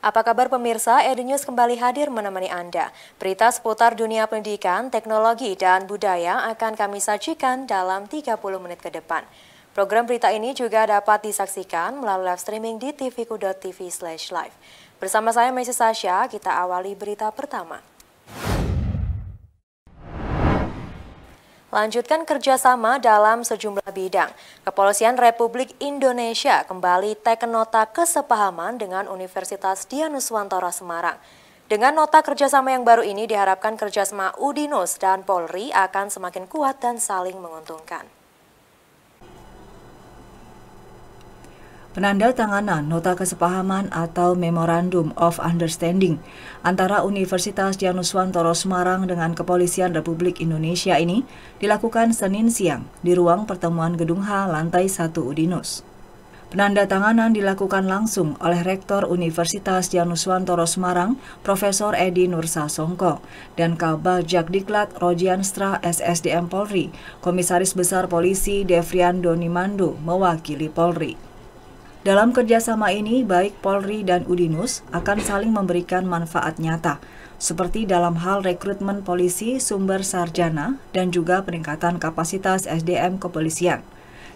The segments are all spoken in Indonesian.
Apa kabar pemirsa? EduNews kembali hadir menemani Anda. Berita seputar dunia pendidikan, teknologi, dan budaya akan kami sajikan dalam 30 menit ke depan. Program berita ini juga dapat disaksikan melalui live streaming di tvku.tv/live. Bersama saya Messi Sasha, kita awali berita pertama. Lanjutkan kerjasama dalam sejumlah bidang. Kepolisian Republik Indonesia kembali teken nota kesepahaman dengan Universitas Dianuswantoro Semarang. Dengan nota kerjasama yang baru ini diharapkan kerjasama Udinus dan Polri akan semakin kuat dan saling menguntungkan. Penandatanganan nota kesepahaman atau Memorandum of Understanding antara Universitas Dianuswantoro Semarang dengan Kepolisian Republik Indonesia ini dilakukan Senin siang di ruang pertemuan Gedung H lantai 1 Udinus. Penandatanganan dilakukan langsung oleh Rektor Universitas Dianuswantoro Semarang, Profesor Edi Nursasongko, dan Kabag Jakdiklat Rojianstra SSDM Polri, Komisaris Besar Polisi Devrian Donimando mewakili Polri. Dalam kerjasama ini, baik Polri dan Udinus akan saling memberikan manfaat nyata, seperti dalam hal rekrutmen polisi sumber sarjana dan juga peningkatan kapasitas SDM kepolisian,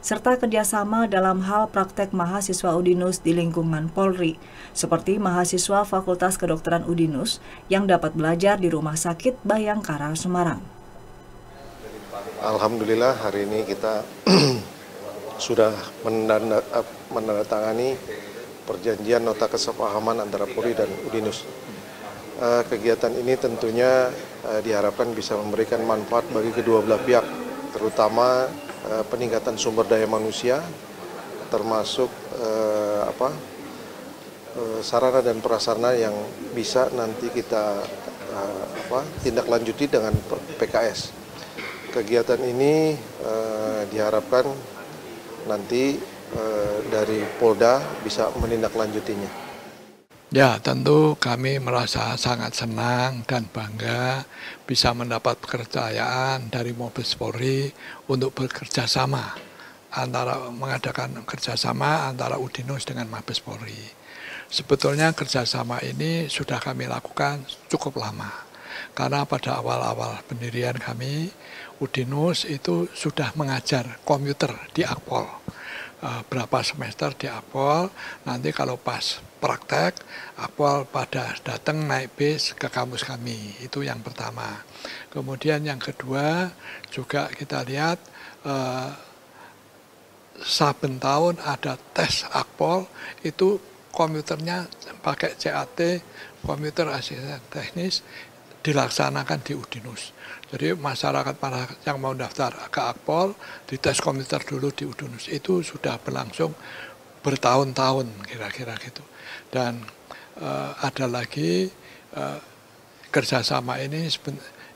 serta kerjasama dalam hal praktek mahasiswa Udinus di lingkungan Polri, seperti mahasiswa Fakultas Kedokteran Udinus yang dapat belajar di Rumah Sakit Bayangkara Semarang. Alhamdulillah hari ini kita sudah menandatangani perjanjian nota kesepahaman antara Polri dan Udinus. Kegiatan ini tentunya diharapkan bisa memberikan manfaat bagi kedua belah pihak, terutama peningkatan sumber daya manusia, termasuk sarana dan prasarana yang bisa nanti kita tindak lanjuti dengan PKS. Kegiatan ini diharapkan nanti dari Polda bisa menindaklanjutinya. Ya, tentu kami merasa sangat senang dan bangga bisa mendapat kepercayaan dari Mabes Polri untuk bekerja sama mengadakan kerjasama antara Udinus dengan Mabes Polri. Sebetulnya kerjasama ini sudah kami lakukan cukup lama, karena pada awal-awal pendirian kami, Udinus itu sudah mengajar komputer di Akpol. Berapa semester di Akpol, nanti kalau pas praktek, Akpol pada datang naik bis ke kampus kami, itu yang pertama. Kemudian yang kedua, juga kita lihat saben tahun ada tes Akpol, itu komputernya pakai CAT, komputer asisten teknis, dilaksanakan di Udinus. Jadi masyarakat yang mau daftar ke Akpol, dites komputer dulu di Udinus. Itu sudah berlangsung bertahun-tahun kira-kira gitu. Dan ada lagi kerjasama ini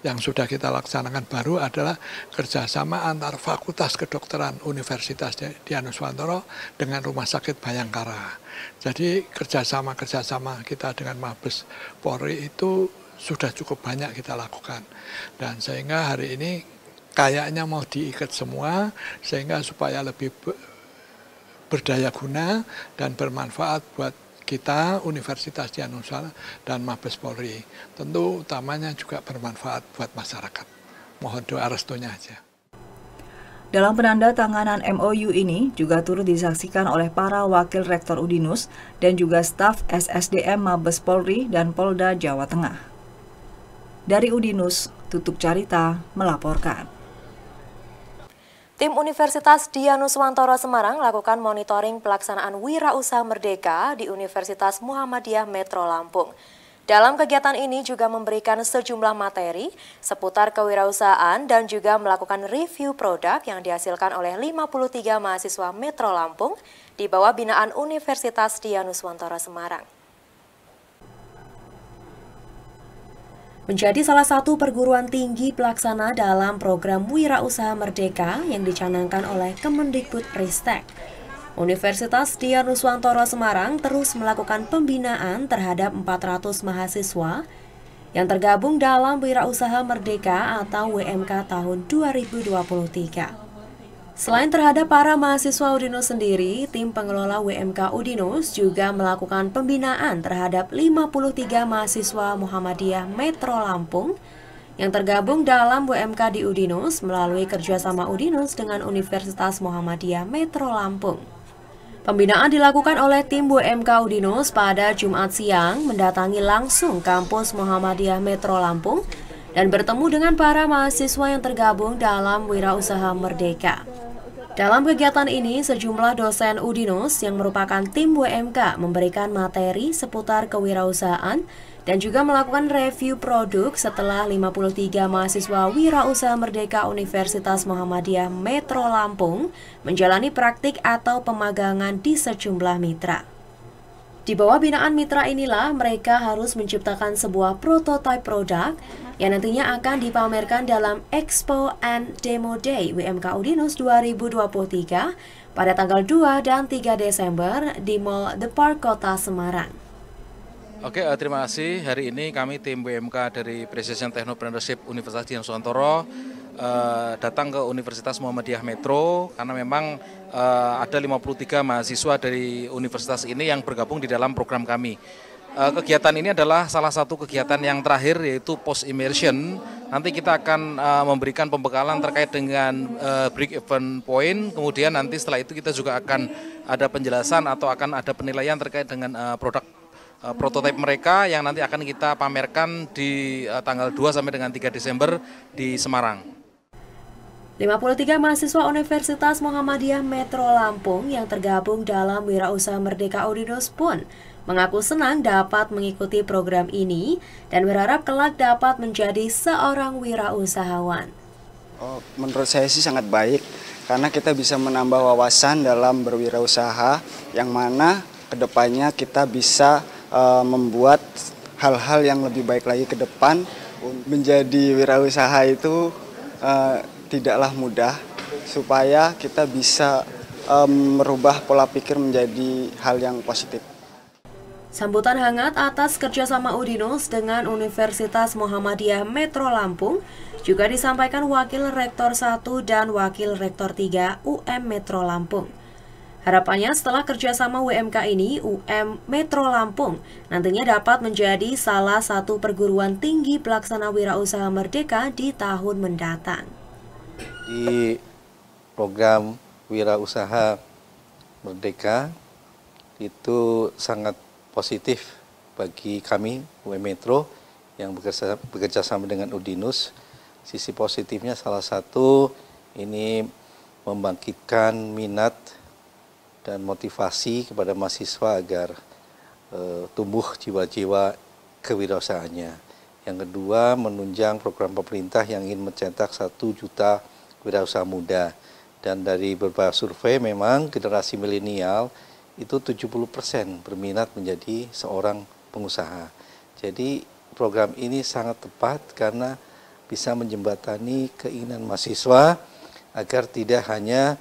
yang sudah kita laksanakan baru adalah kerjasama antar Fakultas Kedokteran Universitas Dianuswantoro dengan Rumah Sakit Bayangkara. Jadi kerjasama kita dengan Mabes Polri itu sudah cukup banyak kita lakukan, dan sehingga hari ini kayaknya mau diikat semua sehingga supaya lebih berdaya guna dan bermanfaat buat kita Universitas Dianuswantoro dan Mabes Polri. Tentu utamanya juga bermanfaat buat masyarakat. Mohon doa restunya aja. Dalam penandatanganan MOU ini juga turut disaksikan oleh para wakil rektor Udinus dan juga staf SSDM Mabes Polri dan Polda Jawa Tengah. Dari Udinus, Tutuk Carita melaporkan. Tim Universitas Dianuswantoro Semarang lakukan monitoring pelaksanaan Wirausaha Merdeka di Universitas Muhammadiyah Metro Lampung. Dalam kegiatan ini juga memberikan sejumlah materi seputar kewirausahaan dan juga melakukan review produk yang dihasilkan oleh 53 mahasiswa Metro Lampung di bawah binaan Universitas Dianuswantoro Semarang. Menjadi salah satu perguruan tinggi pelaksana dalam program Wirausaha Merdeka yang dicanangkan oleh Kemendikbudristek, Universitas Dianuswantoro Semarang terus melakukan pembinaan terhadap 400 mahasiswa yang tergabung dalam Wirausaha Merdeka atau WMK tahun 2023. Selain terhadap para mahasiswa Udinus sendiri, tim pengelola WMK Udinus juga melakukan pembinaan terhadap 53 mahasiswa Muhammadiyah Metro Lampung yang tergabung dalam WMK di Udinus melalui kerjasama Udinus dengan Universitas Muhammadiyah Metro Lampung. Pembinaan dilakukan oleh tim WMK Udinus pada Jumat siang mendatangi langsung kampus Muhammadiyah Metro Lampung dan bertemu dengan para mahasiswa yang tergabung dalam Wirausaha Merdeka. Dalam kegiatan ini, sejumlah dosen Udinus yang merupakan tim WMK memberikan materi seputar kewirausahaan dan juga melakukan review produk setelah 53 mahasiswa Wirausaha Merdeka Universitas Muhammadiyah Metro Lampung menjalani praktik atau pemagangan di sejumlah mitra. Di bawah binaan mitra inilah mereka harus menciptakan sebuah prototipe produk yang nantinya akan dipamerkan dalam Expo and Demo Day WMK Udinus 2023 pada tanggal 2 dan 3 Desember di Mall The Park Kota Semarang. Oke, terima kasih. Hari ini kami tim WMK dari Precision Technopreneurship Universitas Dianuswantoro datang ke Universitas Muhammadiyah Metro karena memang ada 53 mahasiswa dari universitas ini yang bergabung di dalam program kami. Kegiatan ini adalah salah satu kegiatan yang terakhir yaitu post immersion. Nanti kita akan memberikan pembekalan terkait dengan break even point. Kemudian nanti setelah itu kita juga akan ada penjelasan atau akan ada penilaian terkait dengan produk prototipe mereka yang nanti akan kita pamerkan di tanggal 2 sampai dengan 3 Desember di Semarang. 53 mahasiswa Universitas Muhammadiyah Metro Lampung yang tergabung dalam Wirausaha Merdeka Udinus pun mengaku senang dapat mengikuti program ini dan berharap kelak dapat menjadi seorang wirausahawan. Menurut saya sih sangat baik karena kita bisa menambah wawasan dalam berwirausaha yang mana kedepannya kita bisa membuat hal-hal yang lebih baik lagi ke depan. Menjadi wirausaha itu tidaklah mudah, supaya kita bisa merubah pola pikir menjadi hal yang positif. Sambutan hangat atas kerjasama Udinus dengan Universitas Muhammadiyah Metro Lampung juga disampaikan Wakil Rektor 1 dan Wakil Rektor 3 UM Metro Lampung. Harapannya setelah kerjasama WMK ini, UM Metro Lampung nantinya dapat menjadi salah satu perguruan tinggi pelaksana wirausaha merdeka di tahun mendatang. Di program wirausaha merdeka itu sangat positif bagi kami UM Metro yang bekerja sama dengan Udinus. Sisi positifnya salah satu ini membangkitkan minat dan motivasi kepada mahasiswa agar tumbuh jiwa-jiwa kewirausahaannya. Yang kedua, menunjang program pemerintah yang ingin mencetak 1 juta wirausaha muda. Dan dari beberapa survei memang generasi milenial itu 70% berminat menjadi seorang pengusaha. Jadi program ini sangat tepat karena bisa menjembatani keinginan mahasiswa agar tidak hanya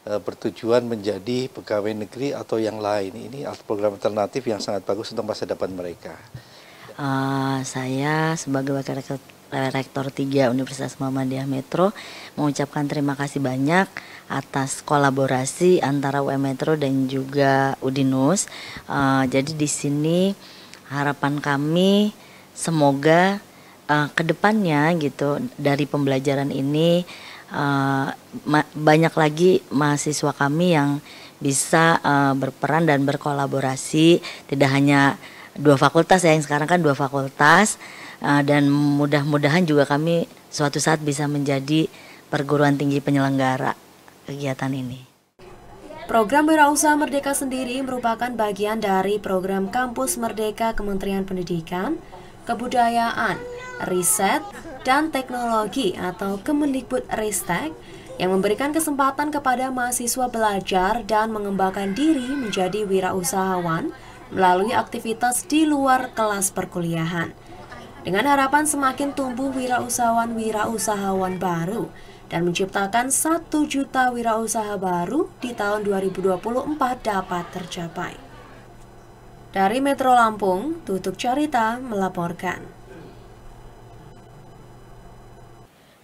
bertujuan menjadi pegawai negeri atau yang lain. Ini program alternatif yang sangat bagus untuk masa depan mereka. Saya sebagai Wakil Rektor 3 Universitas Muhammadiyah Metro mengucapkan terima kasih banyak atas kolaborasi antara UM Metro dan juga Udinus. Jadi di sini harapan kami semoga kedepannya gitu dari pembelajaran ini banyak lagi mahasiswa kami yang bisa berperan dan berkolaborasi, tidak hanya 2 fakultas ya, yang sekarang kan 2 fakultas, dan mudah-mudahan juga kami suatu saat bisa menjadi perguruan tinggi penyelenggara kegiatan ini. Program Wirausaha Merdeka sendiri merupakan bagian dari program Kampus Merdeka Kementerian Pendidikan, Kebudayaan, Riset, dan Teknologi atau Kemendikbudristek yang memberikan kesempatan kepada mahasiswa belajar dan mengembangkan diri menjadi wirausahawan melalui aktivitas di luar kelas perkuliahan. Dengan harapan semakin tumbuh wirausahawan baru dan menciptakan 1 juta wirausaha baru di tahun 2024 dapat tercapai. Dari Metro Lampung, Tutuk Carita melaporkan.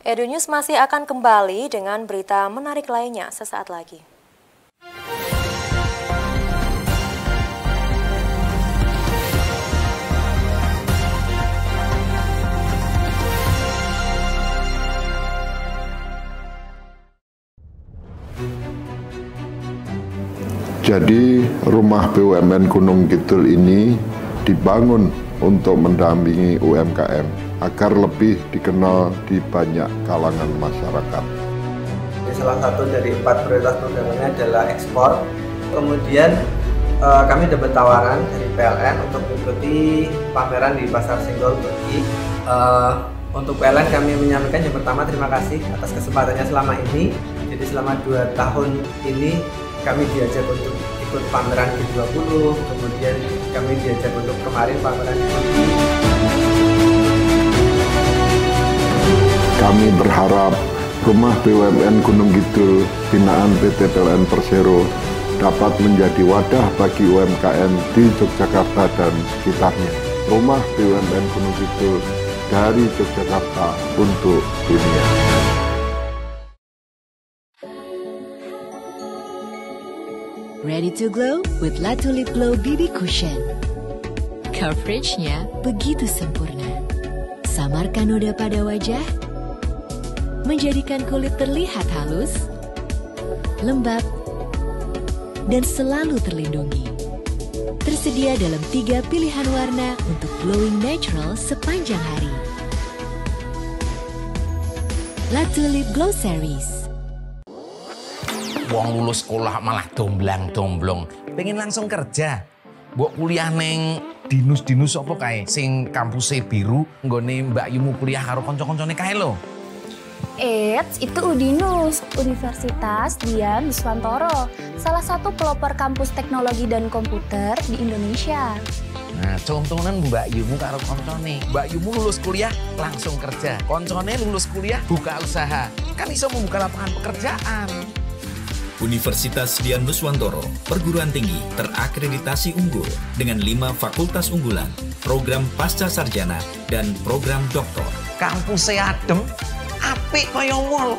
EduNews masih akan kembali dengan berita menarik lainnya sesaat lagi. Jadi rumah BUMN Gunung Kidul ini dibangun untuk mendampingi UMKM agar lebih dikenal di banyak kalangan masyarakat. Salah satu dari 4 prioritas programnya adalah ekspor. Kemudian kami dapat tawaran dari PLN untuk mengikuti pameran di Pasar Senggol Turki. Untuk PLN kami menyampaikan yang pertama terima kasih atas kesempatannya selama ini. Jadi selama 2 tahun ini kami diajak untuk ikut pameran G20, kemudian kami diajak untuk kemarin pameran di Turki. Kami berharap rumah BUMN Gunung Kidul binaan PT PLN Persero dapat menjadi wadah bagi UMKM di Yogyakarta dan sekitarnya. Rumah BUMN Gunung Kidul dari Yogyakarta untuk dunia. Ready to glow with La Tulip Glow BB Cushion. Coveragenya begitu sempurna. Samarkan noda pada wajah, menjadikan kulit terlihat halus, lembab, dan selalu terlindungi. Tersedia dalam 3 pilihan warna untuk glowing natural sepanjang hari. La Tulip Glow Series. Wong lulus sekolah malah domblang-domblong, pengen langsung kerja. Mbok kuliah neng dinus-dinus apa kae sing kampusnya biru, nggone Mbak Yumu kuliah karo kanca-kancane kae lho. Itu UDINUS, Universitas Dian Nuswantoro, salah satu pelopor kampus teknologi dan komputer di Indonesia. Nah, contohnya Mbak Yumu karo koncone. Mbak Yumu lulus kuliah langsung kerja, koncone lulus kuliah buka usaha. Kan iso membuka lapangan pekerjaan. Universitas Dian Nuswantoro, perguruan tinggi terakreditasi unggul dengan 5 fakultas unggulan, program pasca sarjana, dan program doktor. Kampusnya adem, apik kaya mall.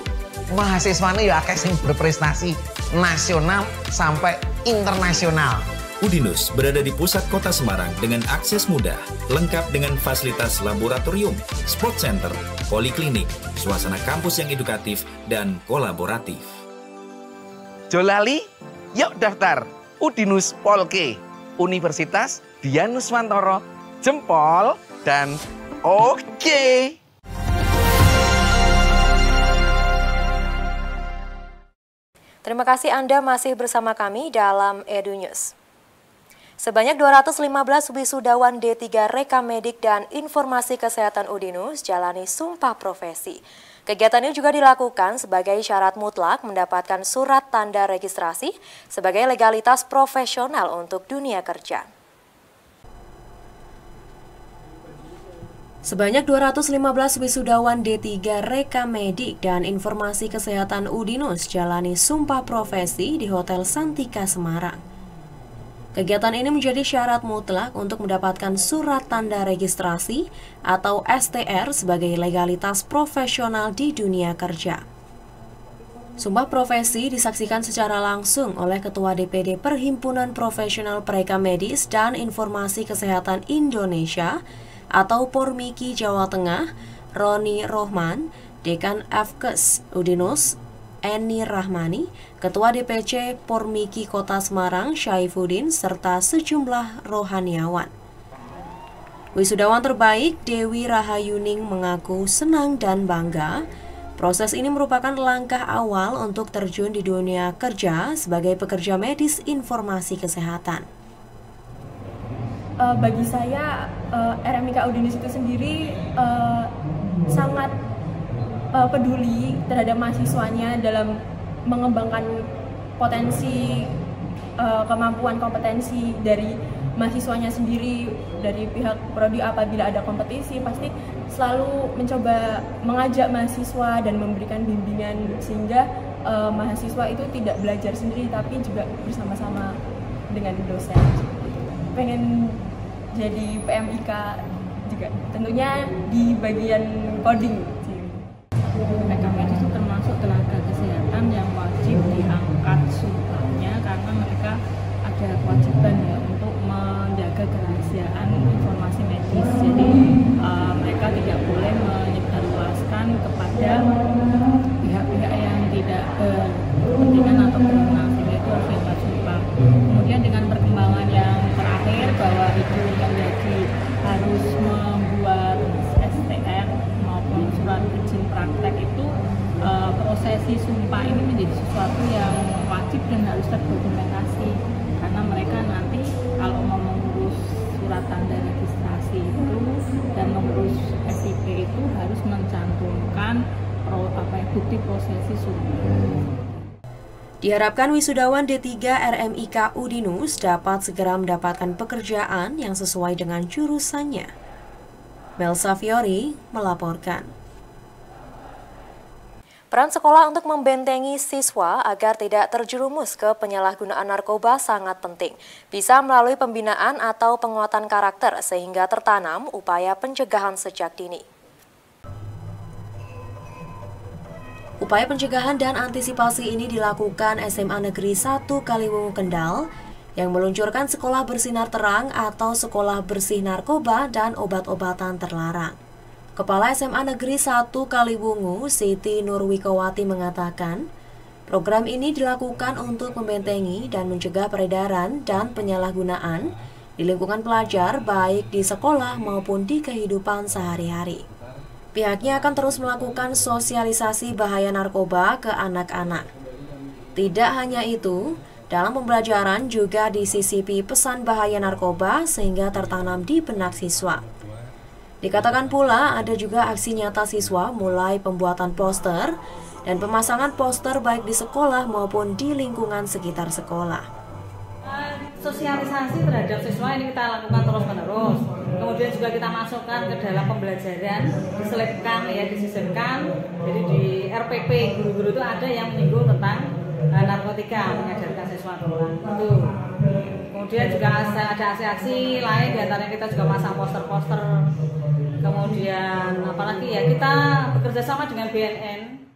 Mahasiswane ya akeh sing berprestasi nasional sampai internasional. UDINUS berada di pusat kota Semarang dengan akses mudah, lengkap dengan fasilitas laboratorium, sport center, poliklinik, suasana kampus yang edukatif dan kolaboratif. Jolali, yuk daftar UDINUS Polke, Universitas Dian Nuswantoro, jempol dan oke. Terima kasih Anda masih bersama kami dalam EduNews. Sebanyak 215 wisudawan D3 Reka Medik dan Informasi Kesehatan UDINUS jalani sumpah profesi. Kegiatan ini juga dilakukan sebagai syarat mutlak mendapatkan surat tanda registrasi sebagai legalitas profesional untuk dunia kerja. Sebanyak 215 wisudawan D3 Reka Medik dan Informasi Kesehatan UDINUS jalani sumpah profesi di Hotel Santika Semarang. Kegiatan ini menjadi syarat mutlak untuk mendapatkan surat tanda registrasi atau STR sebagai legalitas profesional di dunia kerja. Sumpah profesi disaksikan secara langsung oleh Ketua DPD Perhimpunan Profesional Pereka Medis dan Informasi Kesehatan Indonesia atau Pormiki Jawa Tengah, Roni Rohman, Dekan Fkes UDINUS, Eni Rahmani, Ketua DPC Pormiki Kota Semarang, Syaifuddin, serta sejumlah rohaniawan. Wisudawan terbaik Dewi Rahayuning mengaku senang dan bangga. Proses ini merupakan langkah awal untuk terjun di dunia kerja sebagai pekerja medis informasi kesehatan. Bagi saya, RMIK UDINUS itu sendiri sangat peduli terhadap mahasiswanya dalam mengembangkan potensi, kemampuan kompetensi dari mahasiswanya sendiri. Dari pihak prodi apabila ada kompetisi pasti selalu mencoba mengajak mahasiswa dan memberikan bimbingan sehingga mahasiswa itu tidak belajar sendiri tapi juga bersama-sama dengan dosen. Pengen jadi PMIK juga tentunya di bagian coding. Rekam medis itu termasuk tenaga kesehatan yang wajib diangkat sumpahnya karena mereka ada kewajiban ya untuk menjaga kerahasiaan informasi medis. Jadi mereka tidak boleh menyebarluaskan kepada pihak-pihak yang tidak berkepentingan atau berwenang, sehingga itu harus diangkat sumpah. Kemudian dengan perkembangan yang terakhir bahwa itu menjadi harus membuat STR maupun surat izin praktek itu, prosesi sumpah ini menjadi sesuatu yang wajib dan harus terdokumentasi karena mereka nanti kalau mau mengurus surat tanda registrasi itu dan mengurus FIP itu harus mencantumkan bukti prosesi sumpah. Diharapkan wisudawan D3 RMIK Udinus dapat segera mendapatkan pekerjaan yang sesuai dengan jurusannya. Melsa Fiori melaporkan. Peran sekolah untuk membentengi siswa agar tidak terjerumus ke penyalahgunaan narkoba sangat penting. Bisa melalui pembinaan atau penguatan karakter sehingga tertanam upaya pencegahan sejak dini. Upaya pencegahan dan antisipasi ini dilakukan SMA Negeri 1 Kaliwungu Kendal yang meluncurkan sekolah bersinar terang atau sekolah bersih narkoba dan obat-obatan terlarang. Kepala SMA Negeri 1 Kaliwungu, Siti Nurwikowati mengatakan, program ini dilakukan untuk membentengi dan mencegah peredaran dan penyalahgunaan di lingkungan pelajar baik di sekolah maupun di kehidupan sehari-hari. Pihaknya akan terus melakukan sosialisasi bahaya narkoba ke anak-anak. Tidak hanya itu, dalam pembelajaran juga disisipi pesan bahaya narkoba sehingga tertanam di benak siswa. Dikatakan pula ada juga aksi nyata siswa mulai pembuatan poster dan pemasangan poster baik di sekolah maupun di lingkungan sekitar sekolah. Sosialisasi terhadap siswa ini kita lakukan terus-menerus. Kemudian juga kita masukkan ke dalam pembelajaran, diselipkan, ya disisipkan. Jadi di RPP guru-guru itu ada yang menyinggung tentang narkotika, mengajarkan siswa tentang itu. Kemudian juga ada aksi-aksi lain, diantaranya kita juga masang poster-poster. Kemudian apalagi ya, kita bekerja sama dengan BNN.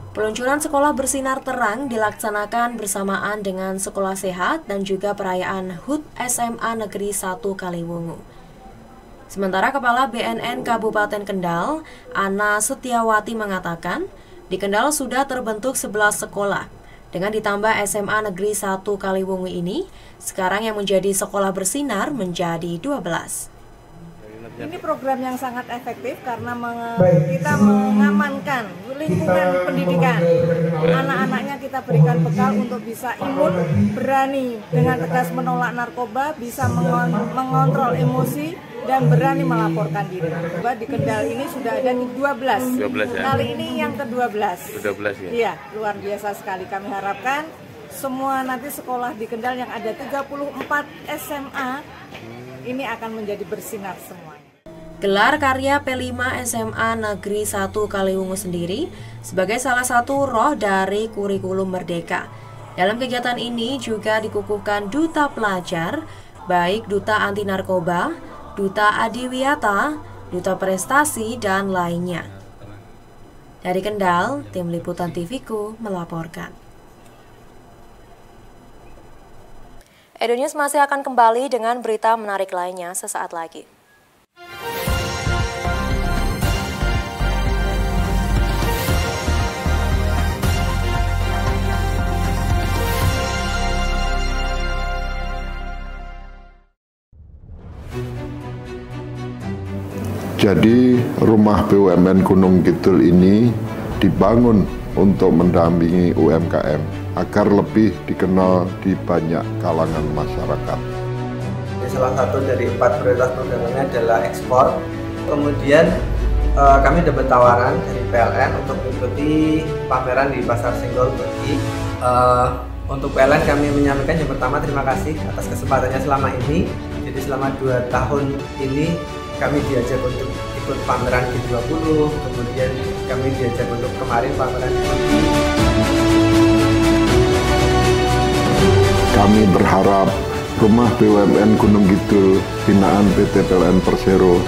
Peluncuran sekolah bersinar terang dilaksanakan bersamaan dengan sekolah sehat dan juga perayaan HUT SMA Negeri 1 Kaliwungu. Sementara Kepala BNN Kabupaten Kendal, Ana Setiawati mengatakan, di Kendal sudah terbentuk 11 sekolah. Dengan ditambah SMA Negeri 1 Kaliwungu ini, sekarang yang menjadi sekolah bersinar menjadi 12. Ini program yang sangat efektif karena kita mengamankan lingkungan pendidikan. Anak-anaknya kita berikan bekal untuk bisa imun, berani dengan tegas menolak narkoba, bisa mengontrol emosi, dan berani melaporkan diri. Di Kendal ini sudah ada 12 ya? Kali ini yang ke-12. 12 ya? Iya, luar biasa sekali. Kami harapkan semua nanti sekolah di Kendal yang ada 34 SMA ini akan menjadi bersinar semuanya. Gelar karya P5 SMA Negeri 1 Kaliwungu sendiri sebagai salah satu roh dari kurikulum Merdeka. Dalam kegiatan ini juga dikukuhkan duta pelajar, baik duta anti narkoba, duta adiwiyata, duta prestasi, dan lainnya. Dari Kendal, tim liputan TVku melaporkan. Edo News masih akan kembali dengan berita menarik lainnya sesaat lagi. Jadi rumah BUMN Gunung Kidul ini dibangun untuk mendampingi UMKM agar lebih dikenal di banyak kalangan masyarakat. Salah satu dari 4 prioritas programnya adalah ekspor. Kemudian kami dapat tawaran dari PLN untuk mengikuti pameran di Pasar Senggol Turki. Untuk PLN kami menyampaikan yang pertama terima kasih atas kesempatannya selama ini. Jadi selama 2 tahun ini kami diajak untuk ikut pameran G20, kemudian kami diajak untuk kemarin pameran Kami berharap rumah BUMN Gunung Kidul binaan PT PLN Persero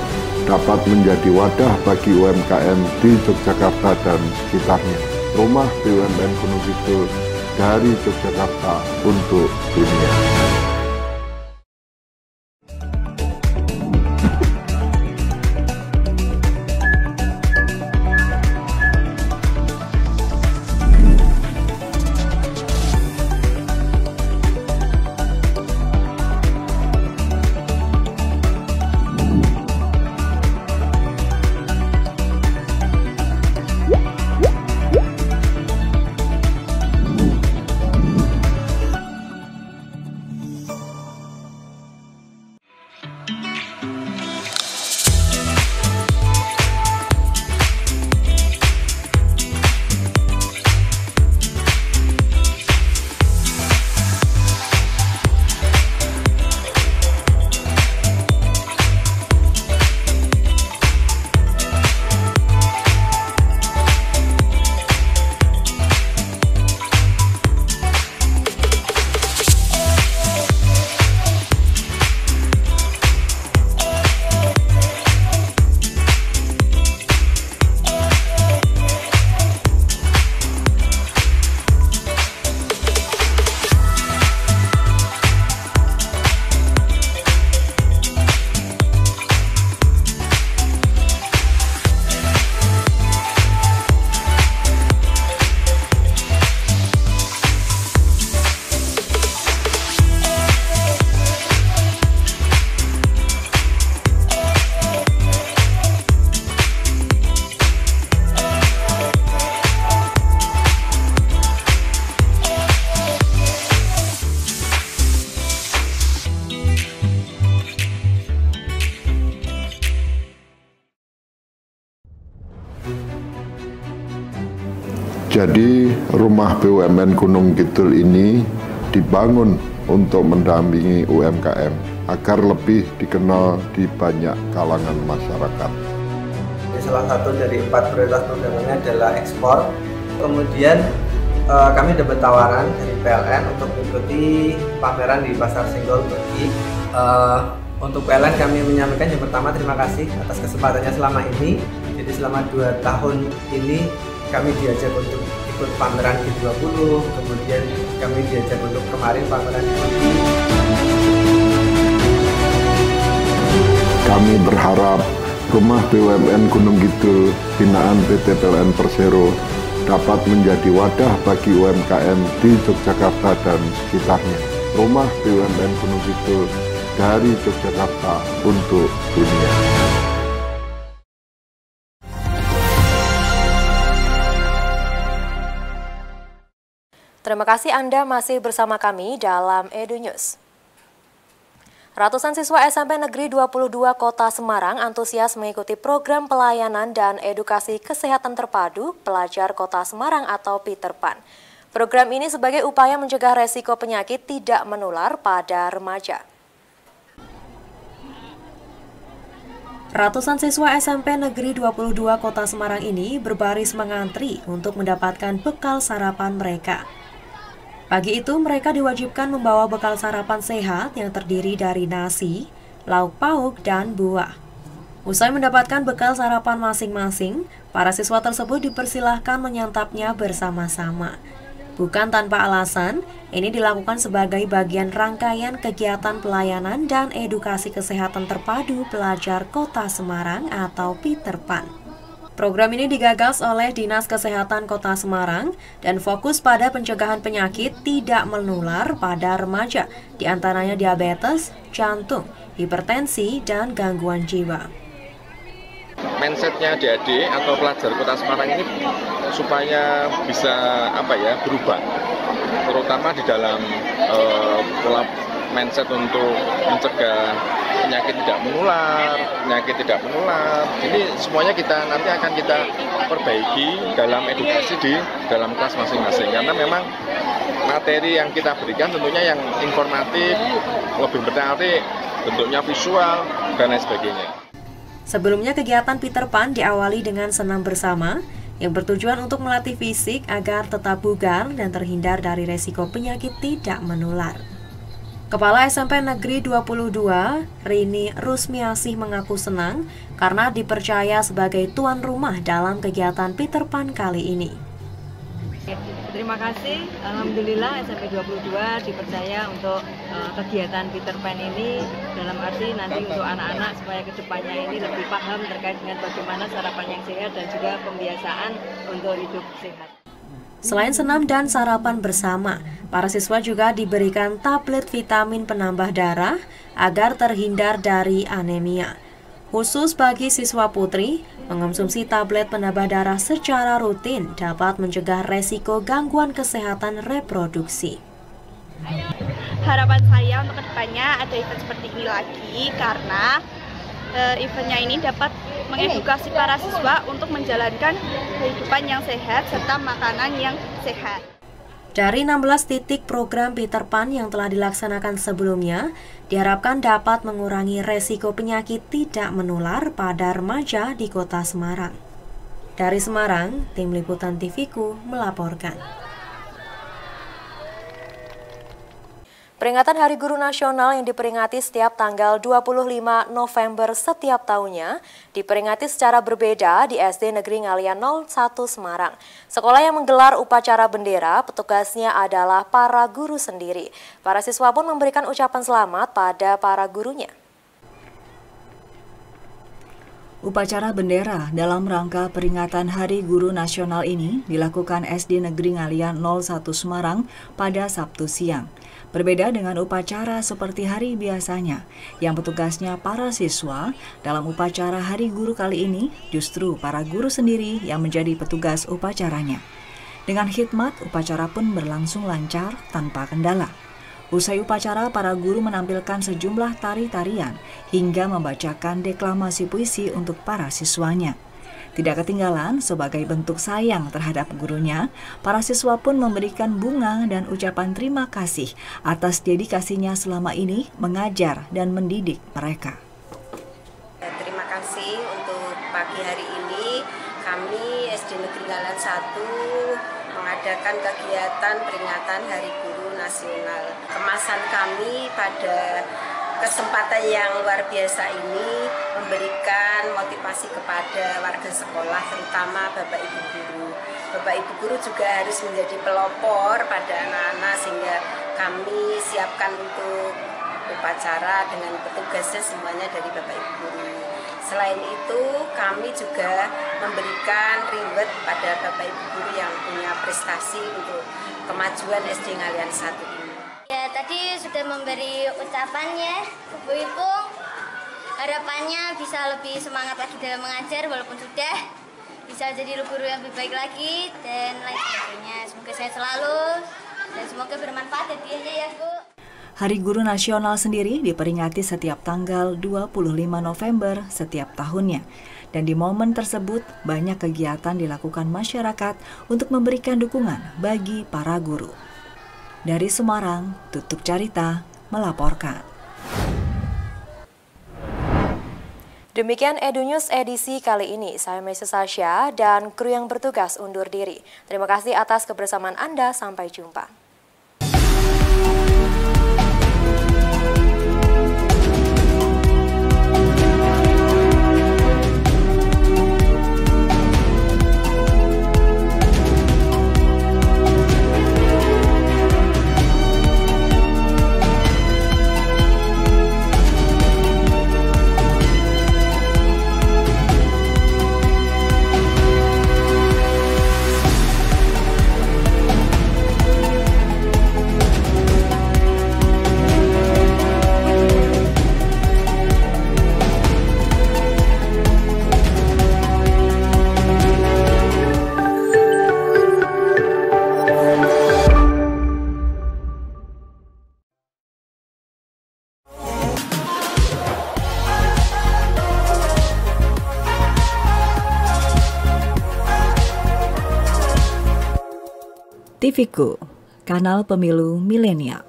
dapat menjadi wadah bagi UMKM di Yogyakarta dan sekitarnya. Rumah BUMN Gunung Kidul dari Yogyakarta untuk dunia. Jadi rumah BUMN Gunung Kidul ini dibangun untuk mendampingi UMKM agar lebih dikenal di banyak kalangan masyarakat. Salah satu dari 4 prioritas programnya adalah ekspor. Kemudian kami dapat tawaran dari PLN untuk mengikuti pameran di Pasar Senggol Turki. Untuk PLN kami menyampaikan yang pertama terima kasih atas kesempatannya selama ini. Jadi selama 2 tahun ini kami diajak untuk ikut pameran G20, kemudian kami diajak untuk kemarin pameran di Turki. Kami berharap rumah BUMN Gunung Kidul binaan PT PLN Persero dapat menjadi wadah bagi UMKM di Yogyakarta dan sekitarnya. Rumah BUMN Gunung Kidul dari Yogyakarta untuk dunia. Terima kasih Anda masih bersama kami dalam Edu News. Ratusan siswa SMP Negeri 22 Kota Semarang antusias mengikuti program pelayanan dan edukasi kesehatan terpadu Pelajar Kota Semarang atau Peter Pan. Program ini sebagai upaya mencegah resiko penyakit tidak menular pada remaja. Ratusan siswa SMP Negeri 22 Kota Semarang ini berbaris mengantri untuk mendapatkan bekal sarapan mereka. Pagi itu mereka diwajibkan membawa bekal sarapan sehat yang terdiri dari nasi, lauk pauk, dan buah. Usai mendapatkan bekal sarapan masing-masing, para siswa tersebut dipersilahkan menyantapnya bersama-sama. Bukan tanpa alasan, ini dilakukan sebagai bagian rangkaian kegiatan pelayanan dan edukasi kesehatan terpadu pelajar Kota Semarang atau Peter Pan. Program ini digagas oleh Dinas Kesehatan Kota Semarang dan fokus pada pencegahan penyakit tidak menular pada remaja, diantaranya diabetes, jantung, hipertensi, dan gangguan jiwa. Mindsetnya adik-adik atau pelajar Kota Semarang ini supaya bisa berubah, terutama di dalam pola mindset untuk mencegah penyakit tidak menular. Jadi semuanya nanti akan kita perbaiki dalam edukasi di dalam kelas masing-masing. Karena memang materi yang kita berikan tentunya yang informatif, lebih menarik, bentuknya visual, dan lain sebagainya. Sebelumnya kegiatan Peter Pan diawali dengan senam bersama yang bertujuan untuk melatih fisik agar tetap bugar dan terhindar dari resiko penyakit tidak menular. Kepala SMP Negeri 22, Rini Rusmiasih mengaku senang karena dipercaya sebagai tuan rumah dalam kegiatan Peter Pan kali ini. Terima kasih, Alhamdulillah SMP 22 dipercaya untuk kegiatan Peter Pan ini, dalam arti nanti untuk anak-anak supaya kedepannya ini lebih paham terkait dengan bagaimana sarapan yang sehat dan juga pembiasaan untuk hidup sehat. Selain senam dan sarapan bersama, para siswa juga diberikan tablet vitamin penambah darah agar terhindar dari anemia. Khusus bagi siswa putri, mengonsumsi tablet penambah darah secara rutin dapat mencegah resiko gangguan kesehatan reproduksi. Harapan saya untuk kedepannya ada event seperti ini lagi karena eventnya ini dapat mengedukasi para siswa untuk menjalankan kehidupan yang sehat serta makanan yang sehat. Dari 16 titik program Peter Pan yang telah dilaksanakan sebelumnya, diharapkan dapat mengurangi resiko penyakit tidak menular pada remaja di Kota Semarang. Dari Semarang, Tim Liputan TVku melaporkan. Peringatan Hari Guru Nasional yang diperingati setiap tanggal 25 November setiap tahunnya diperingati secara berbeda di SD Negeri Ngalian 01 Semarang. Sekolah yang menggelar upacara bendera, petugasnya adalah para guru sendiri. Para siswa pun memberikan ucapan selamat pada para gurunya. Upacara bendera dalam rangka peringatan Hari Guru Nasional ini dilakukan SD Negeri Ngalian 01 Semarang pada Sabtu siang. Berbeda dengan upacara seperti hari biasanya, yang petugasnya para siswa, dalam upacara Hari Guru kali ini justru para guru sendiri yang menjadi petugas upacaranya. Dengan khidmat, upacara pun berlangsung lancar tanpa kendala. Usai upacara, para guru menampilkan sejumlah tari-tarian hingga membacakan deklamasi puisi untuk para siswanya. Tidak ketinggalan, sebagai bentuk sayang terhadap gurunya, para siswa pun memberikan bunga dan ucapan terima kasih atas dedikasinya selama ini mengajar dan mendidik mereka. Terima kasih untuk pagi hari ini, kami SD Negeri Ngalian 1 mengadakan kegiatan peringatan Hari Guru Nasional. Kemasan kami pada kesempatan yang luar biasa ini memberikan motivasi kepada warga sekolah, terutama Bapak Ibu Guru. Bapak Ibu Guru juga harus menjadi pelopor pada anak-anak sehingga kami siapkan untuk upacara dengan petugasnya semuanya dari Bapak Ibu Guru. Selain itu, kami juga memberikan reward pada Bapak Ibu Guru yang punya prestasi untuk kemajuan SD Ngalian 1 ini. Ya, tadi sudah memberi ucapannya, Ibu-ibu. Harapannya bisa lebih semangat lagi dalam mengajar, walaupun sudah bisa jadi guru yang lebih baik lagi dan lain sebagainya. Semoga sehat selalu dan semoga bermanfaat hadiahnya ya, Bu. Hari Guru Nasional sendiri diperingati setiap tanggal 25 November setiap tahunnya. Dan di momen tersebut banyak kegiatan dilakukan masyarakat untuk memberikan dukungan bagi para guru. Dari Semarang, Tutuk Carita melaporkan. Demikian EduNews edisi kali ini. Saya Meisa Sasha dan kru yang bertugas undur diri. Terima kasih atas kebersamaan Anda. Sampai jumpa. TVku, kanal pemilu milenial.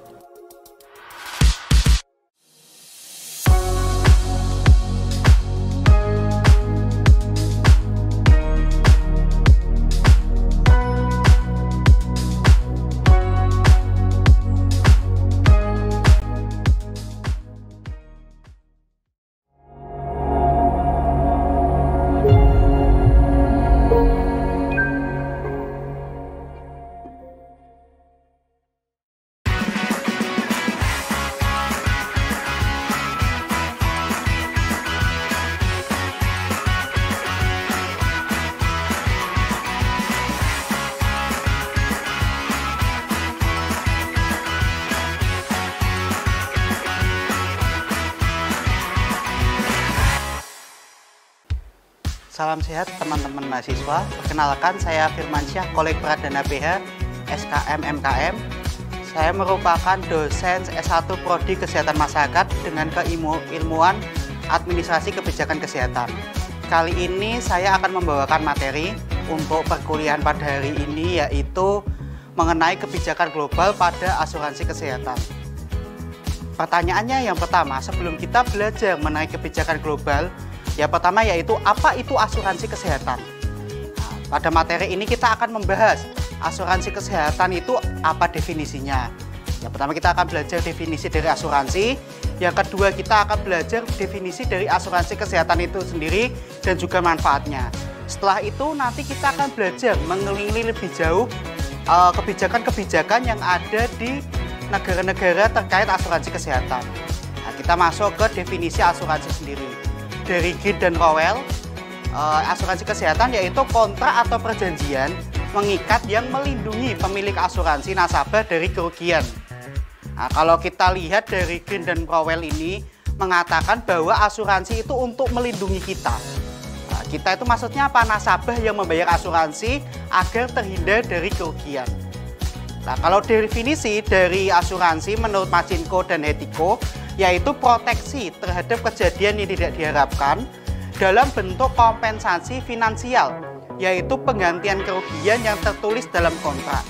Salam sehat teman-teman mahasiswa. Perkenalkan, saya Firmansyah, Kolek Pradana PH, SKM MKM. Saya merupakan dosen S1 Prodi Kesehatan Masyarakat dengan keilmuan Administrasi Kebijakan Kesehatan. Kali ini saya akan membawakan materi untuk perkuliahan pada hari ini, yaitu mengenai kebijakan global pada asuransi kesehatan. Pertanyaannya yang pertama, sebelum kita belajar mengenai kebijakan global, yang pertama yaitu apa itu asuransi kesehatan. Nah, pada materi ini kita akan membahas asuransi kesehatan itu apa definisinya. Yang pertama kita akan belajar definisi dari asuransi. Yang kedua kita akan belajar definisi dari asuransi kesehatan itu sendiri dan juga manfaatnya. Setelah itu nanti kita akan belajar mengelili lebih jauh kebijakan-kebijakan yang ada di negara-negara terkait asuransi kesehatan. Nah, kita masuk ke definisi asuransi sendiri. Dari Gid dan Rowell, asuransi kesehatan yaitu kontrak atau perjanjian mengikat yang melindungi pemilik asuransi nasabah dari kerugian. Nah, kalau kita lihat dari Gid dan Rowell ini mengatakan bahwa asuransi itu untuk melindungi kita. Nah, kita itu maksudnya apa? Nasabah yang membayar asuransi agar terhindar dari kerugian. Nah, kalau definisi dari asuransi menurut Machinko dan Hetiko yaitu proteksi terhadap kejadian yang tidak diharapkan dalam bentuk kompensasi finansial, yaitu penggantian kerugian yang tertulis dalam kontrak.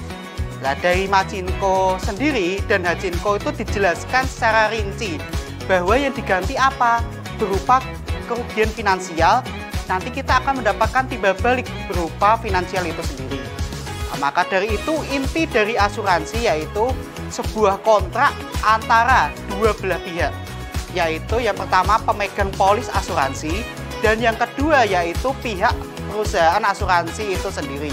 Nah, dari Machinko sendiri dan Hachinko itu dijelaskan secara rinci bahwa yang diganti apa? Berupa kerugian finansial, nanti kita akan mendapatkan timbal balik berupa finansial itu sendiri. Nah, maka dari itu inti dari asuransi yaitu sebuah kontrak antara dua belah pihak, yaitu yang pertama pemegang polis asuransi dan yang kedua yaitu pihak perusahaan asuransi itu sendiri.